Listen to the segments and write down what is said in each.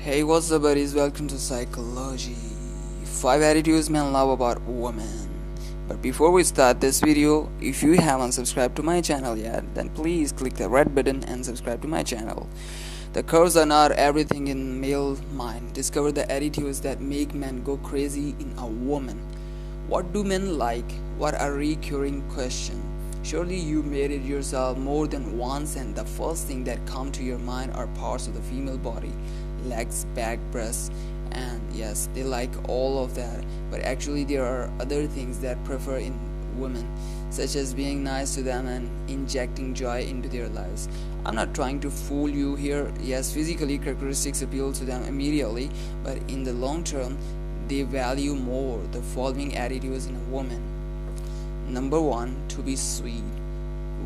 Hey, what's up, buddies? Welcome to Cyclogy. 5 attitudes men love about women. But before we start this video, if you haven't subscribed to my channel yet, then please click the red button and subscribe to my channel. The curves are not everything in male mind. Discover the attitudes that make men go crazy in a woman. What do men like? What a recurring question. Surely you made it yourself more than once, and the first thing that come to your mind are parts of the female body. Legs, back, breasts, and yes, they like all of that, but actually there are other things that prefer in women, such as being nice to them and injecting joy into their lives. I'm not trying to fool you here. Yes, physically characteristics appeal to them immediately, but in the long term they value more the following attitudes in a woman. Number 1, to be sweet.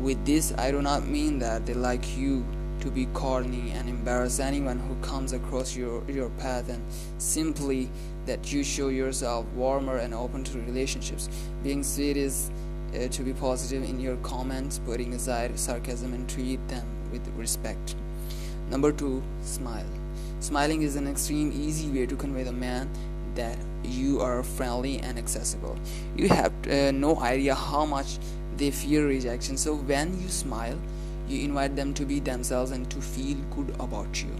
With this, I do not mean that they like you to be corny and embarrass anyone who comes across your path, and simply that you show yourself warmer and open to relationships. Being sweet is to be positive in your comments, putting aside sarcasm, and treat them with respect. Number 2, smile. Smiling is an extreme easy way to convey the man that you are friendly and accessible. You have no idea how much they fear rejection, so when you smile, you invite them to be themselves and to feel good about you.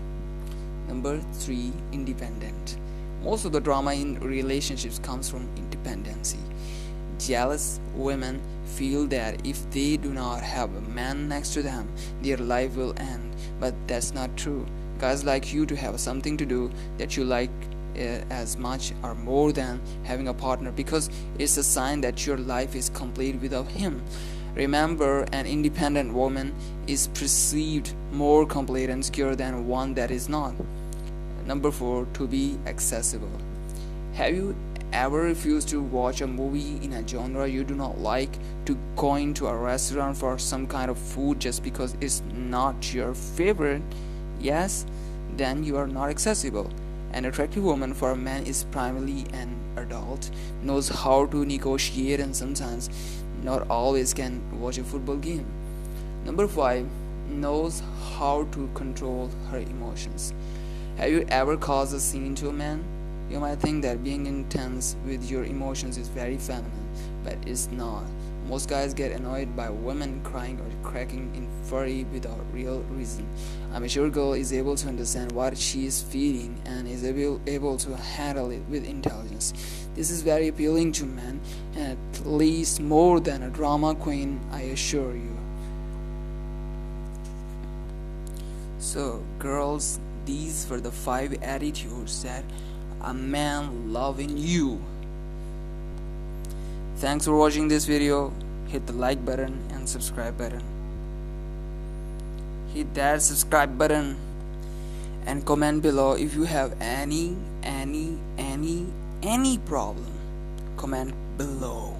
Number 3, independent. Most of the drama in relationships comes from independency. Jealous women feel that if they do not have a man next to them, their life will end. But that's not true. Guys like you to have something to do that you like as much or more than having a partner, because it's a sign that your life is complete without him. Remember, an independent woman is perceived more complete and secure than one that is not. Number 4, to be accessible. Have you ever refused to watch a movie in a genre you do not like, to going to a restaurant for some kind of food just because it's not your favorite? Yes, then you are not accessible. An attractive woman for a man is primarily an adult, knows how to negotiate, and sometimes not always can watch a football game. Number 5, knows how to control her emotions. Have you ever caused a scene to a man? You might think that being intense with your emotions is very feminine, but it's not. Most guys get annoyed by women crying or cracking in fury without real reason. A mature girl is able to understand what she is feeling and is able to handle it with intelligence. This is very appealing to men, at least more than a drama queen, I assure you. So girls, these were the 5 attitudes that a man loves in you. Thanks for watching this video. Hit the like button and subscribe button. Hit that subscribe button and comment below if you have any problem. Comment below.